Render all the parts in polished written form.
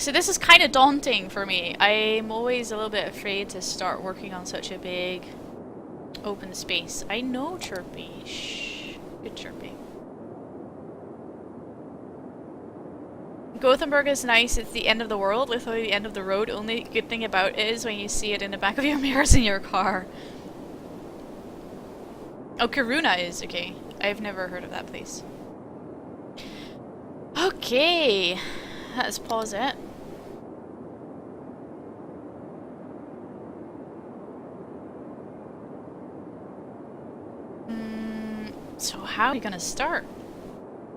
So this is kind of daunting for me. I'm always a little bit afraid to start working on such a big open space. I know, Chirpy. Shh. Good chirping. Gothenburg is nice. It's the end of the world, literally the end of the road. Only good thing about it is when you see it in the back of your mirrors in your car. Oh, Kiruna is. Okay. I've never heard of that place. Okay. Let's pause it. So how are we gonna start?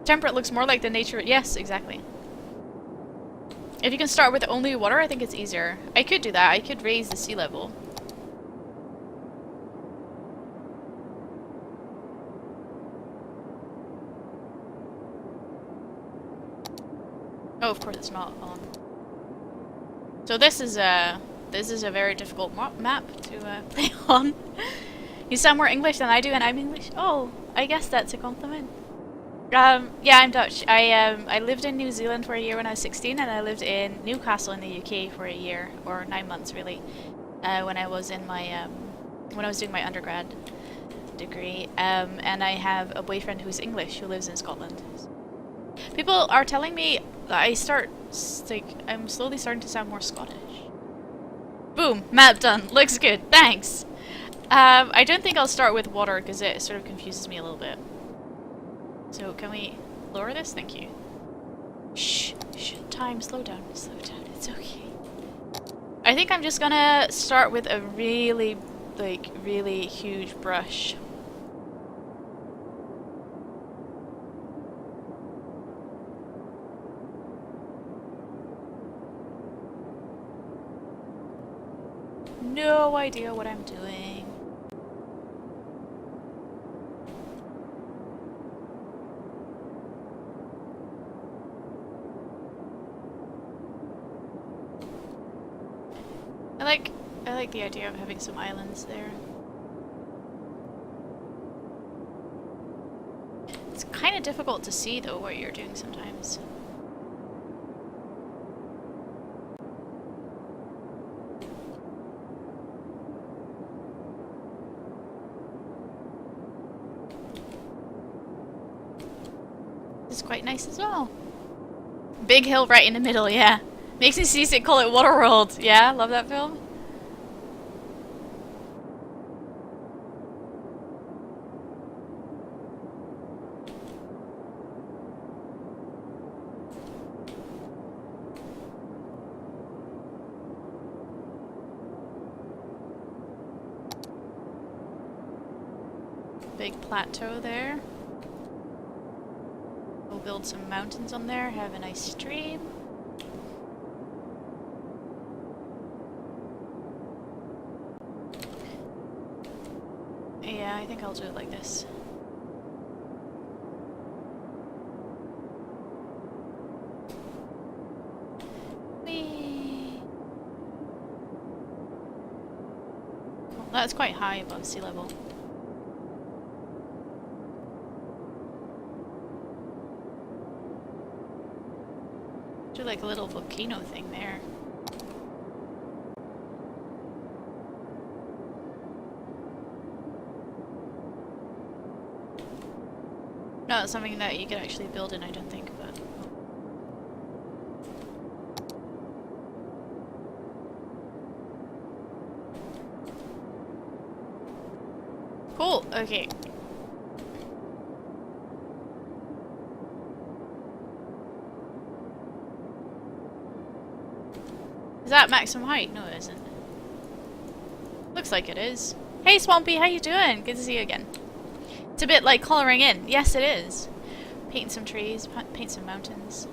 Temperate looks more like the nature. Yes, exactly. If you can start with only water, I think it's easier. I could do that. I could raise the sea level. Oh, of course it's not on. So this is a very difficult map to play on. You sound more English than I do, and I'm English. Oh, I guess that's a compliment. Yeah, I'm Dutch. I lived in New Zealand for a year when I was 16, and I lived in Newcastle in the UK for a year, or 9 months really, when I was in my when I was doing my undergrad degree. And I have a boyfriend who's English who lives in Scotland. People are telling me that I'm slowly starting to sound more Scottish. Boom, map done. Looks good. Thanks. I don't think I'll start with water because it sort of confuses me a little bit. So can we lower this? Thank you. Shh. Time. Slow down. Slow down. It's okay. I think I'm just gonna start with a really huge brush. No idea what I'm doing. I like the idea of having some islands there. It's kind of difficult to see though what you're doing sometimes. It's quite nice as well. Big hill right in the middle, yeah. Makes me seasick, call it Waterworld. Yeah, love that film. Big plateau there. We'll build some mountains on there, have a nice stream. Yeah, I think I'll do it like this. Whee! Well, that's quite high above sea level. Do like a little volcano thing there. Not something that you could actually build in, I don't think, but... Cool, okay. Is that maximum height? No, it isn't. Looks like it is. Hey Swampy, how you doing? Good to see you again. It's a bit like colouring in. Yes, it is. Paint some trees, paint some mountains.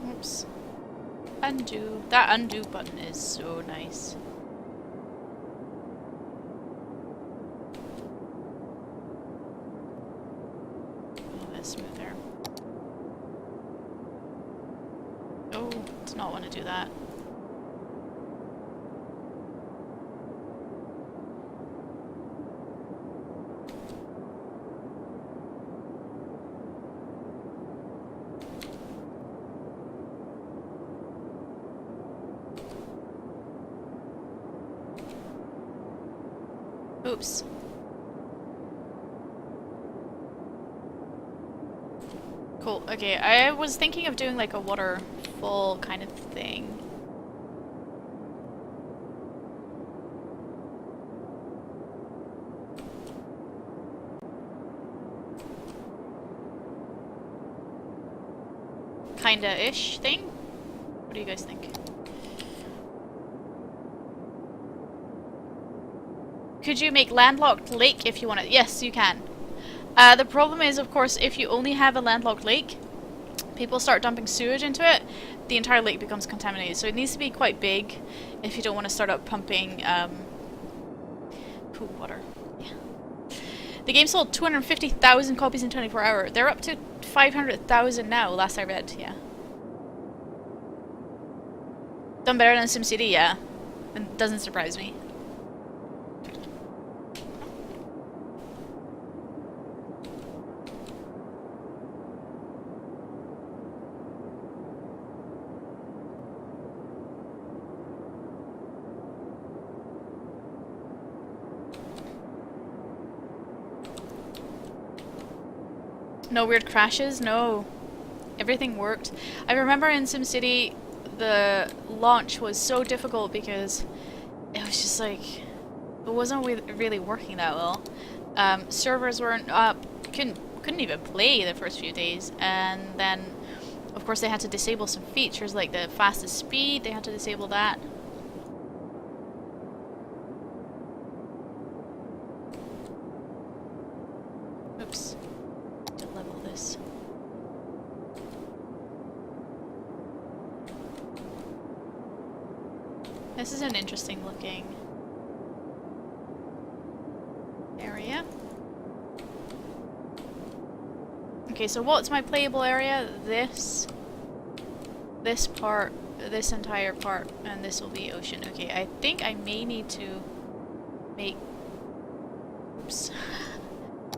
Oops. Undo. That undo button is so nice. Oh, that's smoother. not want to do that. Oops. Cool. Okay, I was thinking of doing like a waterfall kind of thing. Kinda-ish thing? What do you guys think? Could you make landlocked lake if you want it? Yes, you can. The problem is, of course, if you only have a landlocked lake, people start dumping sewage into it, the entire lake becomes contaminated. So it needs to be quite big if you don't want to start up pumping pool water. Yeah. The game sold 250,000 copies in 24 hours. They're up to 500,000 now, last I read, yeah. Done better than SimCity, yeah. It doesn't surprise me. No weird crashes? No. Everything worked. I remember in SimCity, the launch was so difficult because it was just like, it wasn't really working that well. Servers weren't up, couldn't even play the first few days, and then of course they had to disable some features like the fastest speed, they had to disable that. Oops. To level this. This is an interesting looking area. Okay, so what's my playable area? This part, this entire part, and this will be ocean. Okay, I think I may need to make... Oops.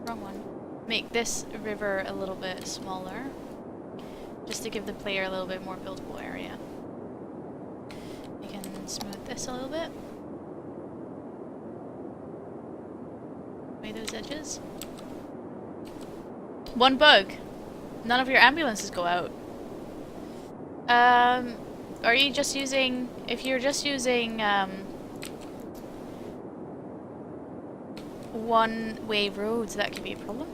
Wrong one. Make this river a little bit smaller, just to give the player a little bit more buildable area. You can smooth this a little bit. Away those edges. One bug. None of your ambulances go out. Are you just using... If you're just using, one-way roads, that could be a problem.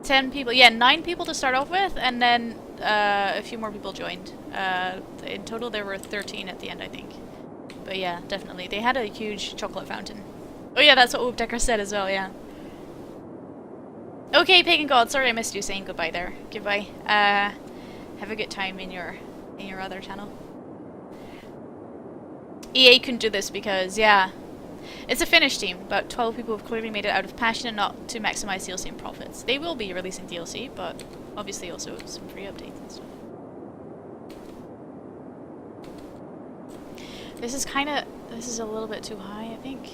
Ten people, yeah, 9 people to start off with, and then a few more people joined. In total there were 13 at the end, I think. But yeah, definitely. They had a huge chocolate fountain. Oh yeah, that's what Wooddecker said as well, yeah. Okay, Pagan God, sorry I missed you saying goodbye there. Goodbye. Have a good time in your other channel. EA couldn't do this because, yeah, it's a Finnish team, but 12 people have clearly made it out of passion and not to maximize DLC and profits. They will be releasing DLC, but obviously also some free updates and stuff. This is a little bit too high, I think.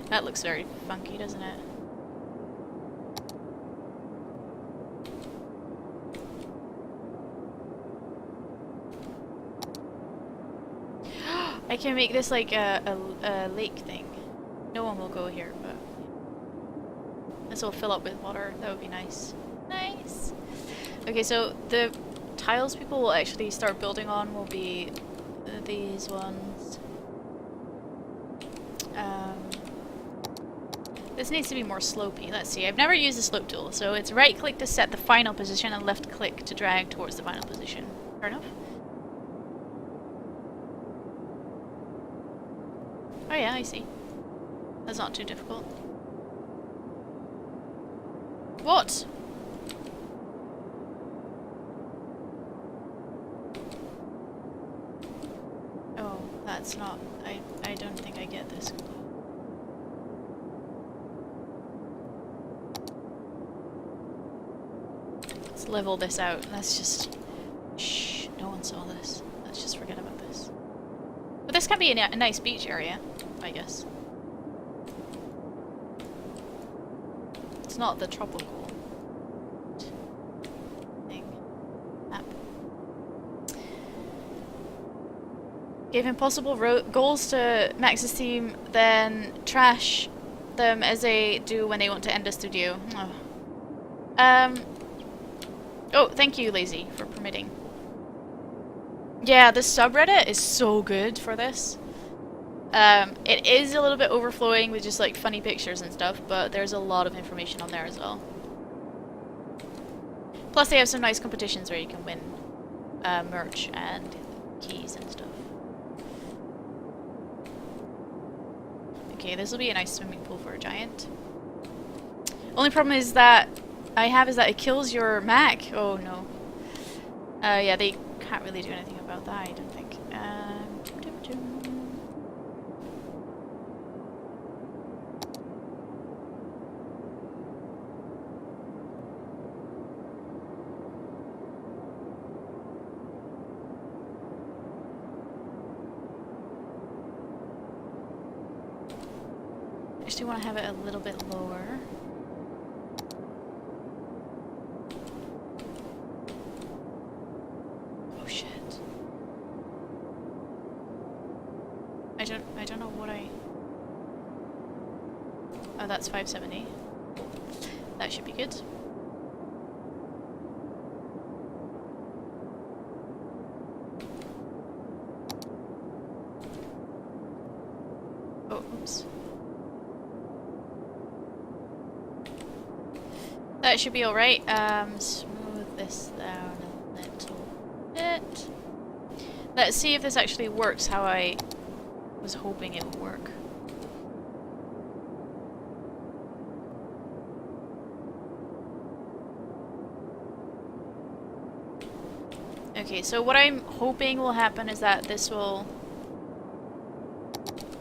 That looks very funky, doesn't it? I can make this like a lake thing. No one will go here, but this will fill up with water. That would be nice. Nice! Okay, so the tiles people will actually start building on will be these ones. This needs to be more slopey. Let's see. I've never used the slope tool, so it's right click to set the final position and left click to drag towards the final position. Fair enough? Oh yeah, I see. That's not too difficult. What? Oh, that's not... I don't think I get this. level this out. Let's just... Shh, no one saw this. Let's just forget about this. But this can be a nice beach area, I guess. It's not the tropical thing. Map. Gave impossible goals to Max's team, then trash them as they do when they want to end a studio. Oh. Oh, thank you, Lazy, for permitting. Yeah, the subreddit is so good for this. It is a little bit overflowing with just like funny pictures and stuff, but there's a lot of information on there as well. Plus they have some nice competitions where you can win merch and keys and stuff. Okay, this will be a nice swimming pool for a giant. Only problem is that it kills your Mac. Oh no. Yeah, they can't really do anything about that, I don't think. I just do want to have it a little bit lower. Oh shit. I don't know what I... Oh, that's 570. That should be good. Oh, oops. That should be alright. Smooth this down a little bit. Let's see if this actually works how I was hoping it would work. Okay, so what I'm hoping will happen is that this will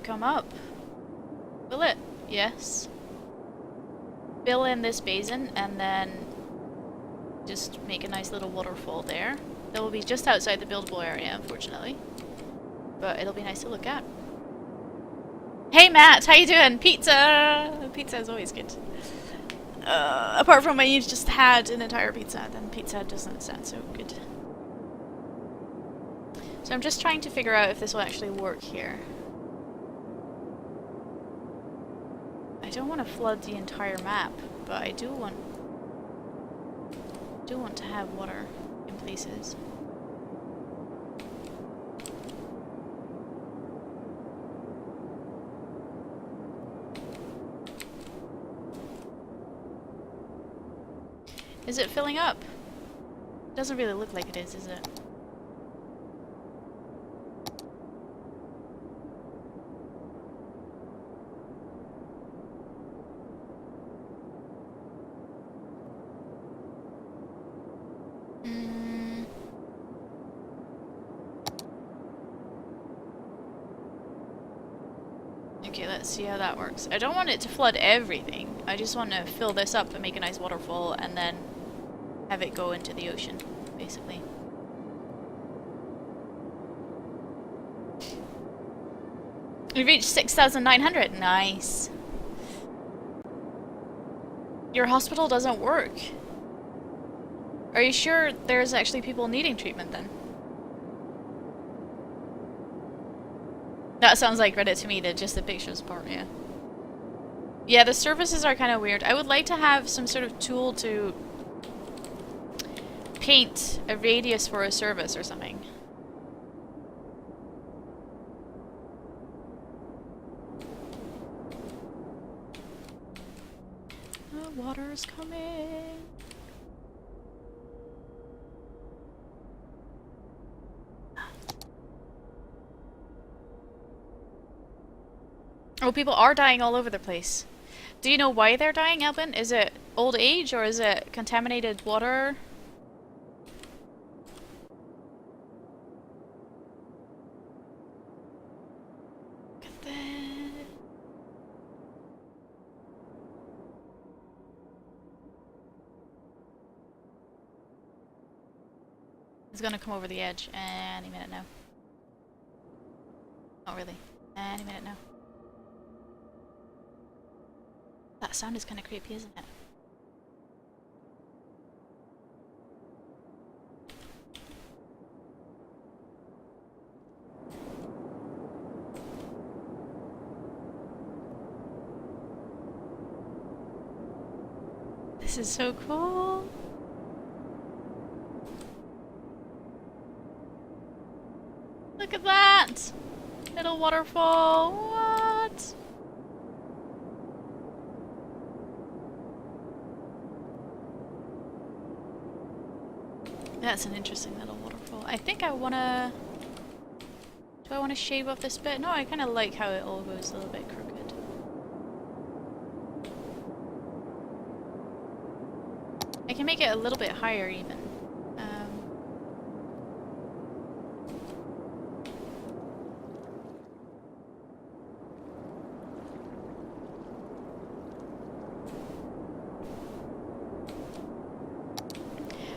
come up. Will it? Yes. Fill in this basin and then just make a nice little waterfall there. That will be just outside the buildable area, unfortunately. But it'll be nice to look at. Hey Matt, how you doing? Pizza! Pizza is always good. Apart from when you've just had an entire pizza, then pizza doesn't sound so good. So I'm just trying to figure out if this will actually work here. I don't want to flood the entire map, but I do want to have water in places. Is it filling up? It doesn't really look like it is it? Okay, let's see how that works. I don't want it to flood everything. I just want to fill this up and make a nice waterfall and then have it go into the ocean, basically. We reached 6,900. Nice. Your hospital doesn't work. Are you sure there's actually people needing treatment then? That sounds like Reddit to me, just the pictures part, yeah. Yeah, the services are kind of weird. I would like to have some sort of tool to paint a radius for a service or something. The water's coming. Oh, people are dying all over the place. Do you know why they're dying, Albin? Is it old age or is it contaminated water? Look at that. It's gonna come over the edge any minute now. Not really. Any minute now. That sound is kind of creepy, isn't it? This is so cool. Look at that! Little waterfall. What? That's an interesting little waterfall. I think I wanna... Do I want to shave off this bit? No, I kind of like how it all goes a little bit crooked. I can make it a little bit higher even.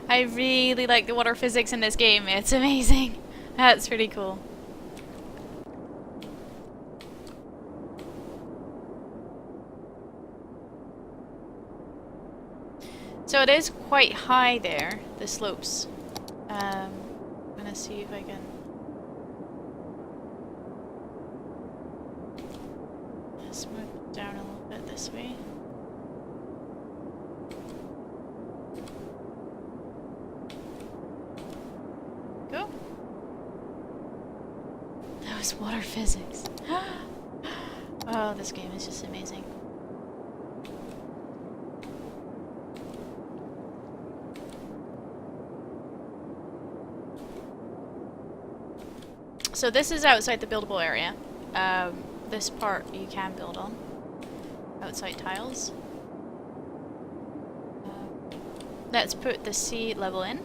I really like the water physics in this game. It's amazing. That's pretty cool. So it is quite high there, the slopes. I'm gonna see if I can... smooth it down a little bit this way. Go. That was water physics. Oh, this game is just amazing. So this is outside the buildable area. This part you can build on. Outside tiles. Let's put the sea level in.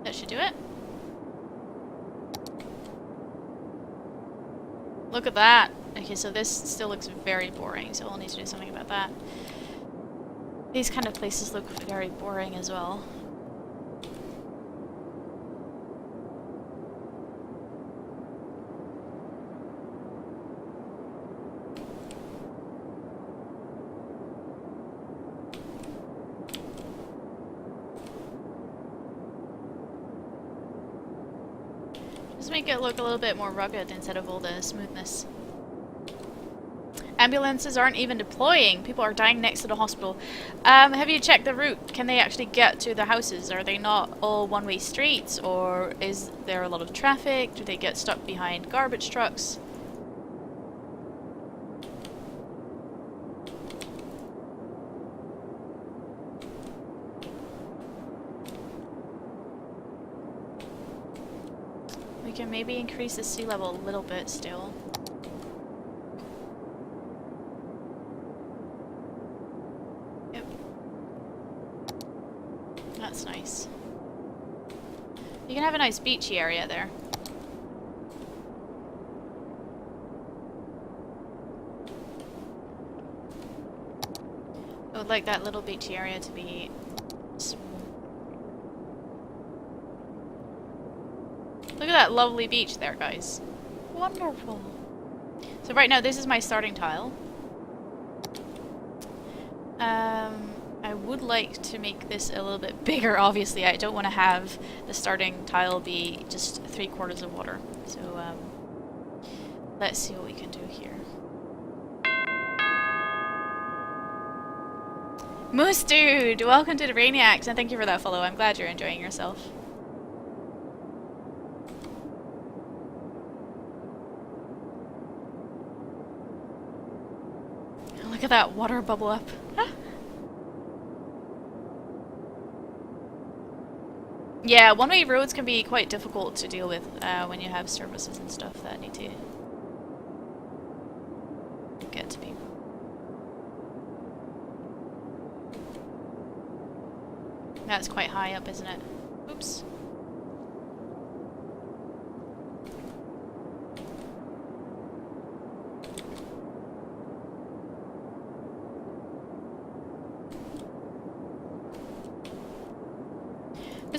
That should do it. Look at that! Okay, so this still looks very boring, so we'll need to do something about that. These kind of places look very boring as well. Just make it look a little bit more rugged instead of all the smoothness. Ambulances aren't even deploying. People are dying next to the hospital. Have you checked the route? Can they actually get to the houses? Are they not all one-way streets? Or is there a lot of traffic? Do they get stuck behind garbage trucks? We can maybe increase the sea level a little bit still. That's nice. You can have a nice beachy area there. I would like that little beachy area to be smooth. Look at that lovely beach there, guys. Wonderful. So right now, this is my starting tile. I would like to make this a little bit bigger, obviously. I don't want to have the starting tile be just 3/4 of water. So, let's see what we can do here. Moose Dude! Welcome to the Brainiacs, and thank you for that follow. I'm glad you're enjoying yourself. Look at that water bubble up. Yeah, one-way roads can be quite difficult to deal with when you have services and stuff that need to get to people. That's quite high up, isn't it? Oops.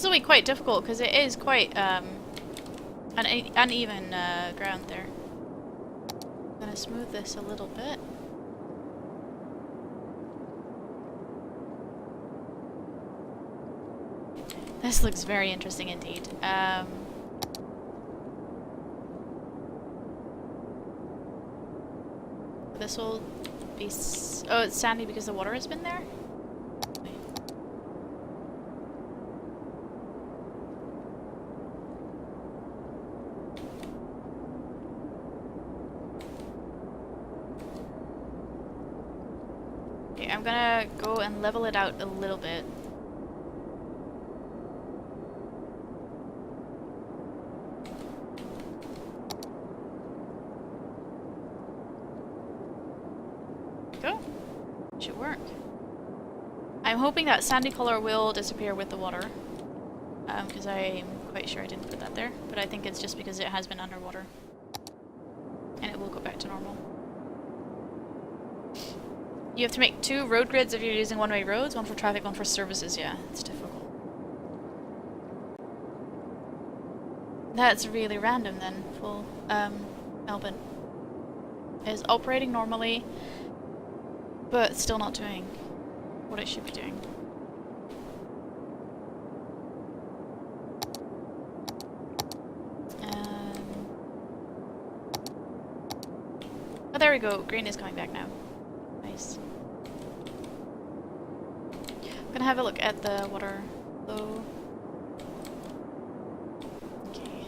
This will be quite difficult because it is quite uneven ground there. I'm gonna smooth this a little bit. This looks very interesting indeed. This will be oh, it's sandy because the water has been there? Okay, I'm gonna go and level it out a little bit. Go. Should work. I'm hoping that sandy color will disappear with the water. Because I'm quite sure I didn't put that there. But I think it's just because it has been underwater. And it will go back to normal. You have to make 2 road grids if you're using one-way roads. One for traffic, one for services. Yeah, it's difficult. That's really random then. Full Melbourne is operating normally, but still not doing what it should be doing. Oh, there we go. Green is coming back now. Nice. I'm gonna have a look at the water flow. Okay.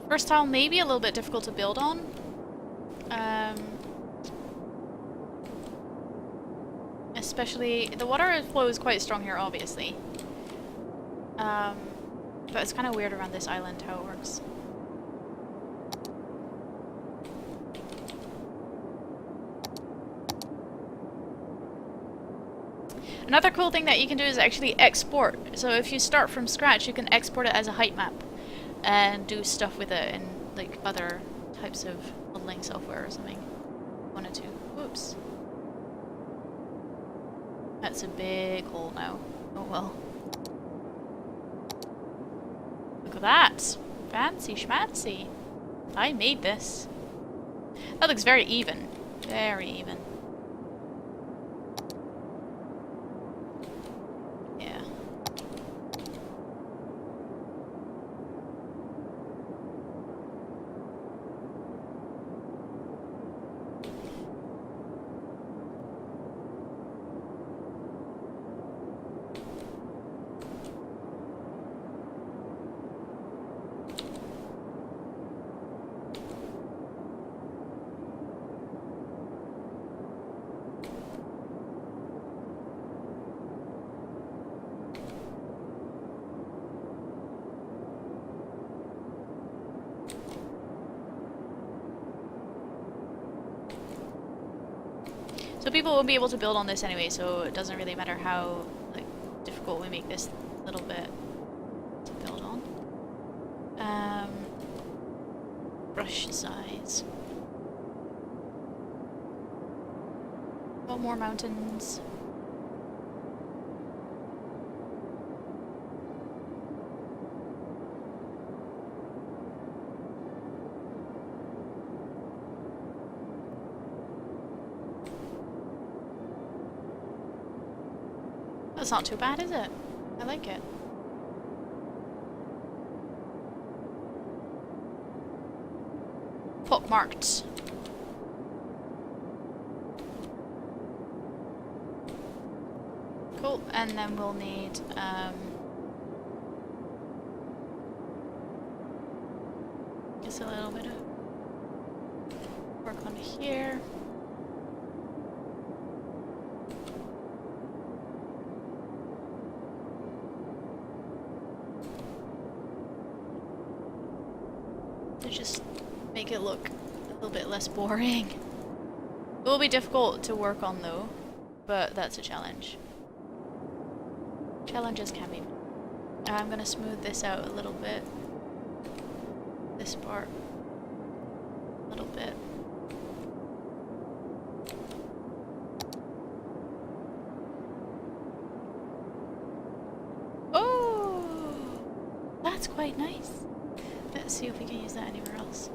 First tile may be a little bit difficult to build on. Especially, the water flow is quite strong here, obviously. But it's kind of weird around this island how it works. Another cool thing that you can do is actually export. So if you start from scratch, you can export it as a height map and do stuff with it in like other types of modeling software or something. 1 or 2. Whoops. That's a big hole now. Oh well. Look at that! Fancy schmancy. I made this. That looks very even. Very even. Yeah. So people will be able to build on this anyway, so it doesn't really matter how like difficult we make this little bit to build on. Brush size. Oh, more mountains. That's not too bad, is it? I like it. Pockmarked. Cool, and then we'll need just a little bit of work on here. To just make it look a little bit less boring. It will be difficult to work on though, but that's a challenge. Challenges can be. I'm gonna smooth this out a little bit. This part. A little bit. It's quite nice. Let's see if we can use that anywhere else.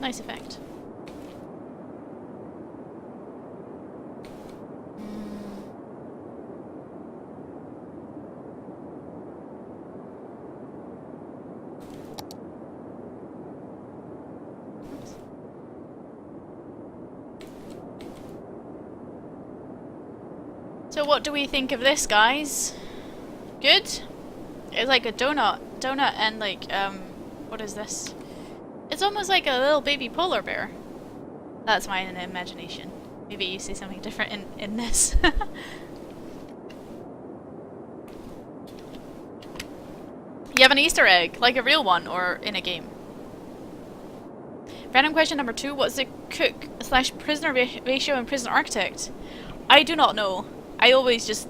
Nice effect. So what do we think of this, guys? Good? It's like a donut and like, what is this? It's almost like a little baby polar bear. That's my imagination. Maybe you see something different in this. You have an Easter egg, like a real one, or in a game. Random question number 2, what's the cook/prisoner ratio in Prison Architect? I do not know. I always just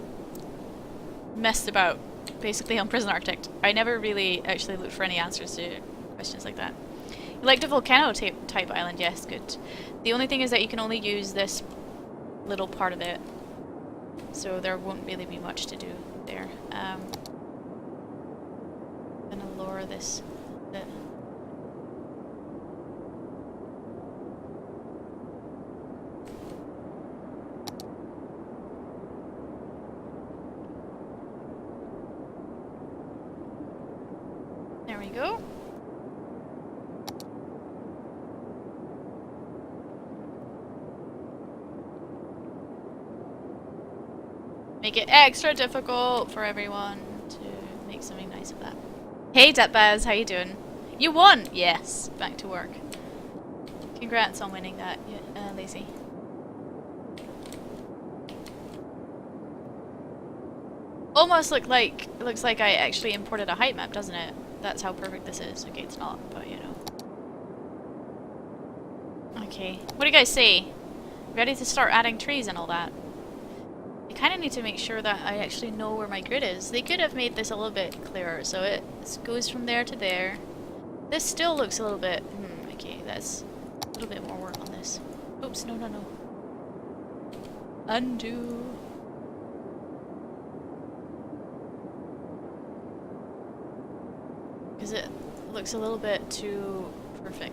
messed about, basically, on Prison Architect. I never really actually looked for any answers to questions like that. You like the volcano type island? Yes, good. The only thing is that you can only use this little part of it, so there won't really be much to do there. I'm gonna lower this a bit. There we go. Make it extra difficult for everyone to make something nice of that. Hey Datbaz, how you doing? You won! Yes, back to work. Congrats on winning that, Lazy. Almost looks like I actually imported a height map, doesn't it? That's how perfect this is. Okay, it's not, but you know. Okay, what do you guys say? Ready to start adding trees and all that? I kind of need to make sure that I actually know where my grid is. They could have made this a little bit clearer, so it goes from there to there. This still looks a little bit... okay, that's a little bit more work on this. Oops, no, no, no. Undo. Because it looks a little bit too perfect.